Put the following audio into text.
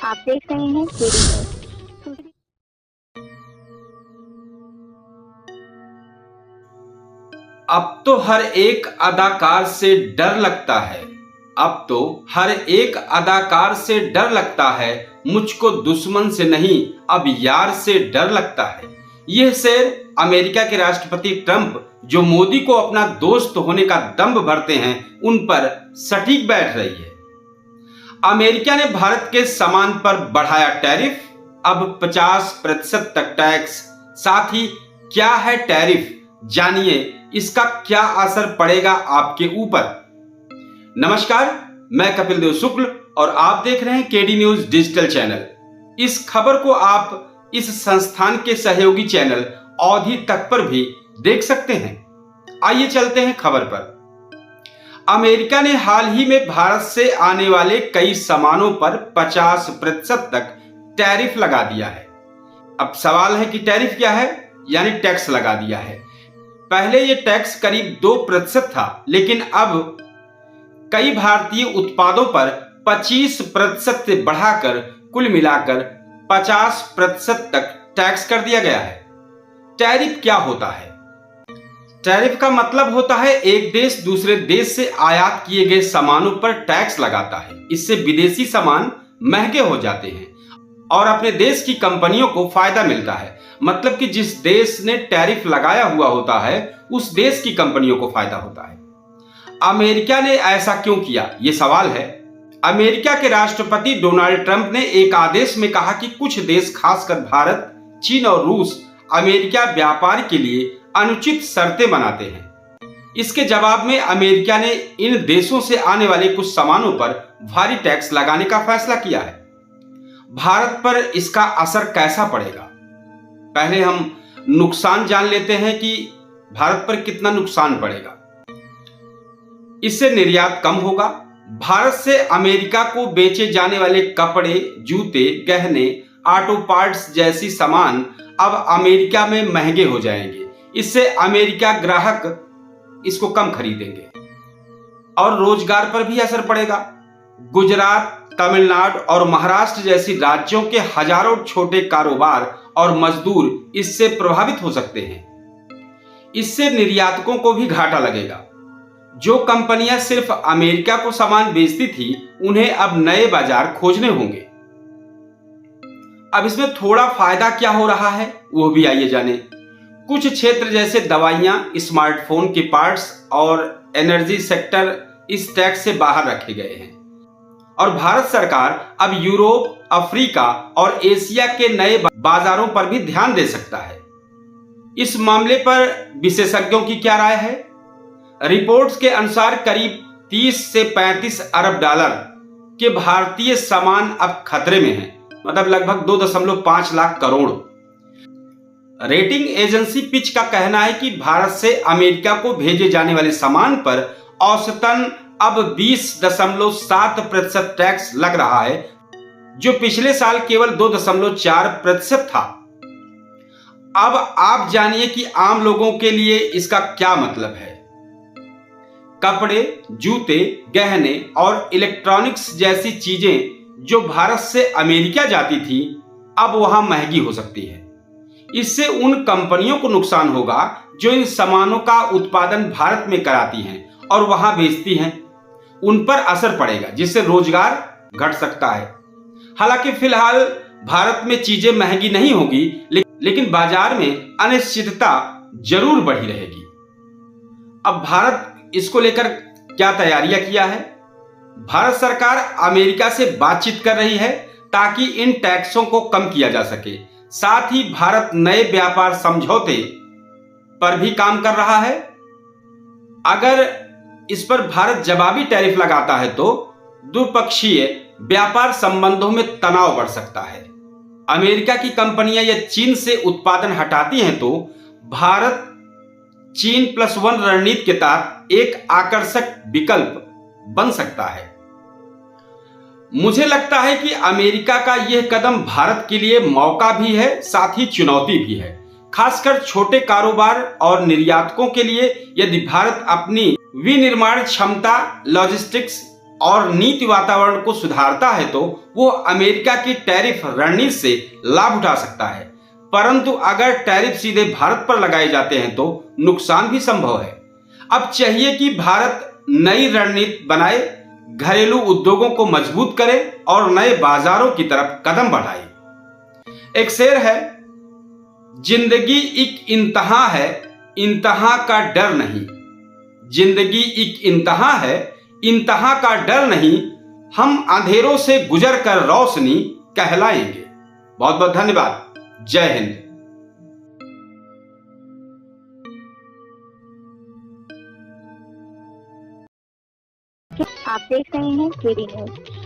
आप देख रहे हैं केडी न्यूज़। अब तो हर एक अदाकार से डर लगता है। अब तो हर एक अदाकार से डर लगता है। मुझको दुश्मन से नहीं, अब यार से डर लगता है। यह शेर अमेरिका के राष्ट्रपति ट्रंप, जो मोदी को अपना दोस्त होने का दंभ भरते हैं, उन पर सटीक बैठ रही है। अमेरिका ने भारत के सामान पर बढ़ाया टैरिफ, अब 50% तक टैक्स। साथ ही क्या है टैरिफ, जानिए इसका क्या असर पड़ेगा आपके ऊपर। नमस्कार, मैं कपिल देव शुक्ल और आप देख रहे हैं केडी न्यूज़ डिजिटल चैनल। इस खबर को आप इस संस्थान के सहयोगी चैनल औधी तक पर भी देख सकते हैं। आइए चलते हैं खबर पर। अमेरिका ने हाल ही में भारत से आने वाले कई सामानों पर 50% तक टैरिफ लगा दिया है। अब सवाल है कि टैरिफ क्या है, यानी टैक्स लगा दिया है। पहले ये टैक्स करीब 2% था, लेकिन अब कई भारतीय उत्पादों पर 25% से बढ़ाकर कुल मिलाकर 50% तक टैक्स कर दिया गया है। टैरिफ क्या होता है? टैरिफ का मतलब होता है एक देश दूसरे देश से आयात किए गए सामानों पर टैक्स लगाता है। इससे विदेशी सामान महंगे हो जाते हैं और अपने देश की कंपनियों को फायदा मिलता है। मतलब कि जिस देश ने टैरिफ लगाया हुआ होता है, उस देश की कंपनियों को फायदा होता है। अमेरिका ने ऐसा क्यों किया, ये सवाल है। अमेरिका के राष्ट्रपति डोनाल्ड ट्रंप ने एक आदेश में कहा कि कुछ देश, खासकर भारत, चीन और रूस, अमेरिका व्यापार के लिए अनुचित शर्तें बनाते हैं। इसके जवाब में अमेरिका ने इन देशों से आने वाले कुछ सामानों पर भारी टैक्स लगाने का फैसला किया है। भारत पर इसका असर कैसा पड़ेगा? पहले हम नुकसान जान लेते हैं कि भारत पर कितना नुकसान पड़ेगा। इससे निर्यात कम होगा। भारत से अमेरिका को बेचे जाने वाले कपड़े, जूते, गहने, ऑटो पार्ट्स जैसी सामान अब अमेरिका में महंगे हो जाएंगे। इससे अमेरिका ग्राहक इसको कम खरीदेंगे और रोजगार पर भी असर पड़ेगा। गुजरात, तमिलनाडु और महाराष्ट्र जैसी राज्यों के हजारों छोटे कारोबार और मजदूर इससे प्रभावित हो सकते हैं। इससे निर्यातकों को भी घाटा लगेगा। जो कंपनियां सिर्फ अमेरिका को सामान बेचती थी, उन्हें अब नए बाजार खोजने होंगे। अब इसमें थोड़ा फायदा क्या हो रहा है, वो भी आइए जाने। कुछ क्षेत्र जैसे दवाइयां, स्मार्टफोन के पार्ट्स और एनर्जी सेक्टर इस टैक्स से बाहर रखे गए हैं और भारत सरकार अब यूरोप, अफ्रीका और एशिया के नए बाजारों पर भी ध्यान दे सकता है। इस मामले पर विशेषज्ञों की क्या राय है? रिपोर्ट्स के अनुसार करीब 30 से 35 अरब डॉलर के भारतीय सामान अब खतरे में हैं, मतलब लगभग 2.5 lakh crore. Rating agency pitch का कहना है कि भारत से अमेरिका को भेजे जाने वाले सामान पर औसतन अब 20.7% टैक्स लग रहा है, जो पिछले साल केवल 2.4% था। अब आप जानिए कि आम लोगों के लिए इसका क्या मतलब है। कपड़े, जूते, गहने और इलेक्ट्रॉनिक्स जैसी चीजें जो भारत से अमेरिका जाती थी, अब वहां महंगी हो सकती है। इससे उन कंपनियों को नुकसान होगा जो इन सामानों का उत्पादन भारत में कराती हैं और वहां बेचती हैं। उन पर असर पड़ेगा, जिससे रोजगार घट सकता है। हालांकि फिलहाल भारत में चीजें महंगी नहीं होगी, लेकिन बाजार में अनिश्चितता जरूर बढ़ी रहेगी। अब भारत इसको लेकर क्या तैयारियां किया है? भारत सरकार अमेरिका से बातचीत कर रही है ताकि इन टैक्सों को कम किया जा सके। साथ ही भारत नए व्यापार समझौते पर भी काम कर रहा है। अगर इस पर भारत जवाबी टैरिफ लगाता है तो द्विपक्षीय व्यापार संबंधों में तनाव बढ़ सकता है। अमेरिका की कंपनियां या चीन से उत्पादन हटाती हैं तो भारत चीन +1 रणनीति के तहत एक आकर्षक विकल्प बन सकता है। मुझे लगता है कि अमेरिका का यह कदम भारत के लिए मौका भी है, साथ ही चुनौती भी है। खासकर छोटे कारोबार और निर्यातकों के लिए, यदि भारत अपनी विनिर्माण क्षमता, लॉजिस्टिक्स और नीति वातावरण को सुधारता है तो वो अमेरिका की टैरिफ रणनीति से लाभ उठा सकता है, परंतु अगर टैरिफ सीधे भारत पर लगाए जाते हैं तो नुकसान भी संभव है। अब चाहिए कि भारत नई रणनीति बनाए, घरेलू उद्योगों को मजबूत करे और नए बाजारों की तरफ कदम बढ़ाए। एक शेर है, जिंदगी एक इंतहा है, इंतहा का डर नहीं। जिंदगी एक इंतहा है, इंतहा का डर नहीं। हम अंधेरों से गुजर कर रोशनी कहलाएंगे। बहुत बहुत धन्यवाद। जय हिंद। आप देख रहे हैं केडी न्यूज।